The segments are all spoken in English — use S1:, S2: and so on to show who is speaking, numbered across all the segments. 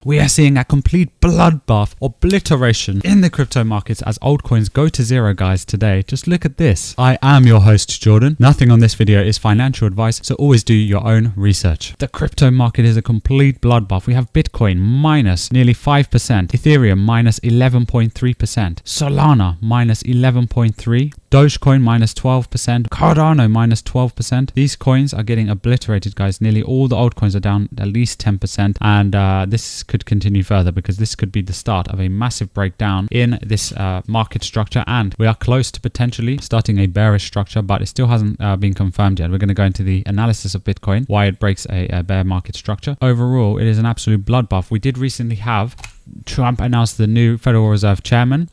S1: We are seeing a complete bloodbath, obliteration in the crypto markets as altcoins go to zero, guys, today. Just look at this. I am your host, Jordan. Nothing on this video is financial advice, so always do your own research. The crypto market is a complete bloodbath. We have Bitcoin minus nearly 5%, Ethereum minus 11.3%, Solana minus 11.3%, Dogecoin minus 12%, Cardano minus 12%. These coins are getting obliterated, guys. Nearly all the altcoins are down at least 10%, and this could continue further because this could be the start of a massive breakdown in this market structure, and we are close to potentially starting a bearish structure, but it still hasn't been confirmed yet. We're going to go into the analysis of Bitcoin, why it breaks a bear market structure. Overall, it is an absolute bloodbath. We did recently have Trump announced the new Federal Reserve chairman,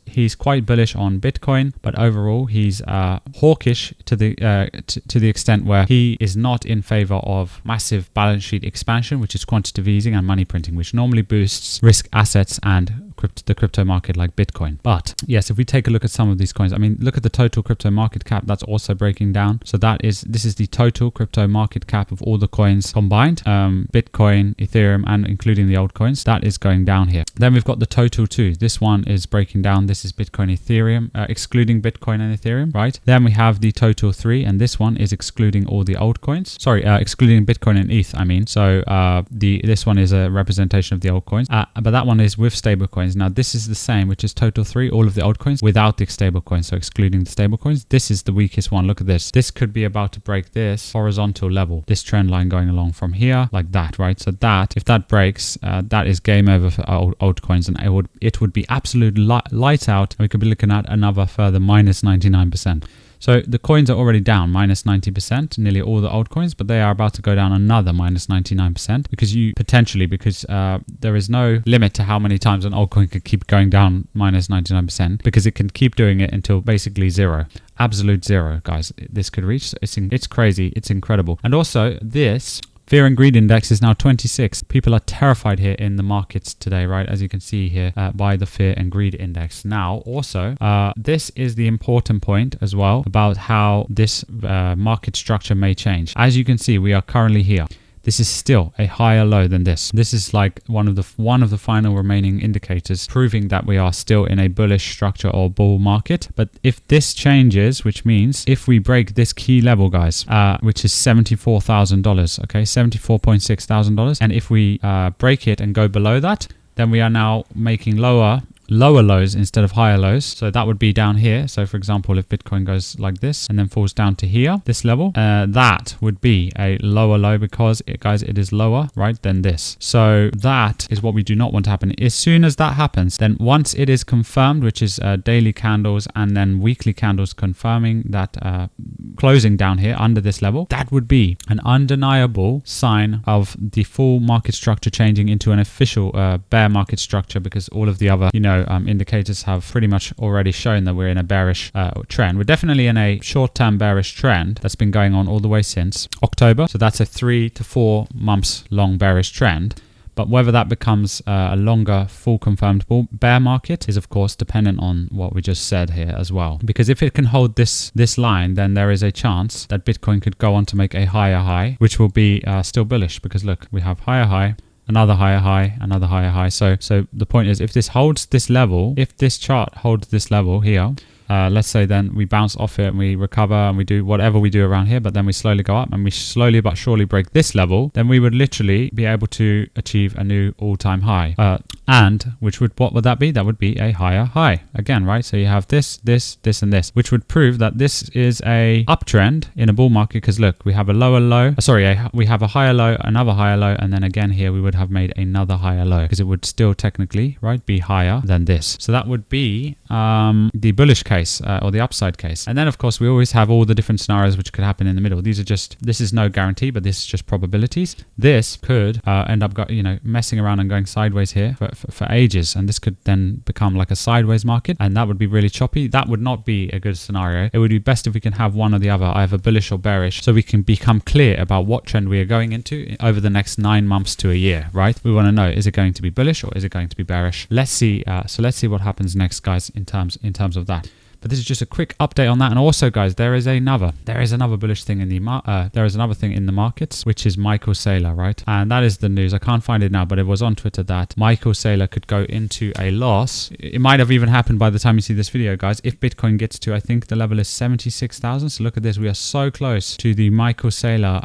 S1: he's quite bullish on Bitcoin, but overall he's hawkish to the extent where he is not in favor of massive balance sheet expansion, which is quantitative easing and money printing, which normally boosts risk assets and the crypto market like Bitcoin. But yes, if we take a look at some of these coins, I mean, look at the total crypto market cap. That's also breaking down. So this is the total crypto market cap of all the coins combined, Bitcoin, Ethereum, and including the altcoins. That is going down here. Then we've got the total too. This one is breaking down. This is Bitcoin, Ethereum, excluding Bitcoin and Ethereum, right? Then we have the total 3, and this one is excluding all the altcoins. Sorry, excluding Bitcoin and ETH, I mean. So this one is a representation of the altcoins, but that one is with stablecoins. Now this is the same, which is total 3, all of the altcoins without the stablecoins, so excluding the stablecoins. This is the weakest one. Look at this. This could be about to break this horizontal level, this trend line going along from here like that, right? So that, if that breaks, that is game over for altcoins, and it would be absolute light out, and we could be looking at another further minus 99%. So the coins are already down minus 90%, nearly all the altcoins, but they are about to go down another minus 99% because there is no limit to how many times an altcoin could keep going down minus 99%, because it can keep doing it until basically zero. Absolute zero, guys. This could reach. It's crazy. It's incredible. And also this Fear and Greed Index is now 26. People are terrified here in the markets today, right? As you can see here by the Fear and Greed Index. Now, also, this is the important point as well about how this market structure may change. As you can see, we are currently here. This is still a higher low than this. This is like one of the final remaining indicators proving that we are still in a bullish structure or bull market. But if this changes, which means if we break this key level, guys, which is $74,000, okay, $74,600, and if we break it and go below that, then we are now making lower lows instead of higher lows. So that would be down here. So for example, if Bitcoin goes like this and then falls down to here, this level, that would be a lower low because it is lower, right, than this. So that is what we do not want to happen. As soon as that happens, then once it is confirmed, which is daily candles and then weekly candles confirming that closing down here under this level, that would be an undeniable sign of the full market structure changing into an official bear market structure, because all of the other, indicators have pretty much already shown that we're in a bearish trend. We're definitely in a short-term bearish trend that's been going on all the way since October. So that's a 3 to 4 months long bearish trend. But whether that becomes a longer, full confirmed bear market is, of course, dependent on what we just said here as well. Because if it can hold this line, then there is a chance that Bitcoin could go on to make a higher high, which will be still bullish. Because look, we have higher high, another higher high, another higher high. So the point is, if this holds this level, if this chart holds this level here, let's say then we bounce off it and we recover and we do whatever we do around here, but then we slowly go up and we slowly but surely break this level, then we would literally be able to achieve a new all-time high. And what would that be? That would be a higher high again, right? So you have this, and this, which would prove that this is a uptrend in a bull market. Because look, we have a lower low, we have a higher low, another higher low, and then again here we would have made another higher low, because it would still technically, right, be higher than this. So that would be the bullish case or the upside case. And then of course we always have all the different scenarios which could happen in the middle. This is no guarantee, but this is just probabilities. This could end up messing around and going sideways here for ages, and this could then become like a sideways market, and that would be really choppy. That would not be a good scenario. It would be best if we can have one or the other, either bullish or bearish, so we can become clear about what trend we are going into over the next 9 months to a year, right? We want to know, is it going to be bullish or is it going to be bearish? Let's see. So let's see what happens next, guys, in terms of that. But this is just a quick update on that. And also, guys, there is another bullish thing in the markets, which is Michael Saylor, right? And that is the news. I can't find it now, but it was on Twitter that Michael Saylor could go into a loss. It might have even happened by the time you see this video, guys, if Bitcoin gets to, I think the level is 76,000. So look at this. We are so close to the Michael Saylor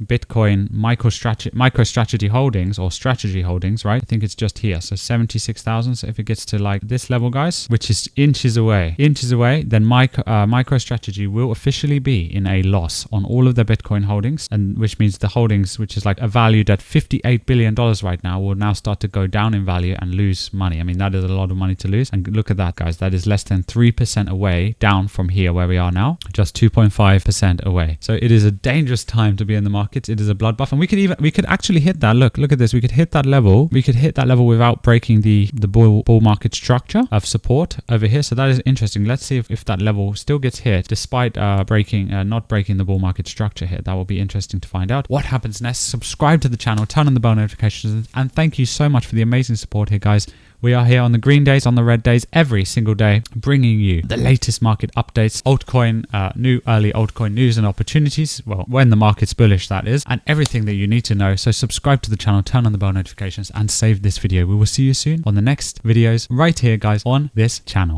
S1: Bitcoin MicroStrategy holdings, or strategy holdings, right? I think it's just here. So 76,000. So if it gets to like this level, guys, which is inches away, then MicroStrategy will officially be in a loss on all of their Bitcoin holdings, and which means the holdings, which is like valued at $58 billion right now, will now start to go down in value and lose money. I mean, that is a lot of money to lose. And look at that, guys. That is less than 3% away down from here where we are now, just 2.5% away. So it is a dangerous time to be in the markets. It is a bloodbath, and we could actually hit that. Look at this. We could hit that level. We could hit that level without breaking the bull market structure of support over here. So that is interesting. Let's see if that level still gets hit despite not breaking the bull market structure here. That will be interesting to find out what happens next. Subscribe to the channel, turn on the bell notifications, and thank you so much for the amazing support here, guys. We are here on the green days, on the red days, every single day, bringing you the latest market updates, altcoin, new early altcoin news and opportunities. Well, when the market's bullish, that is, and everything that you need to know. So subscribe to the channel, turn on the bell notifications, and save this video. We will see you soon on the next videos right here, guys, on this channel.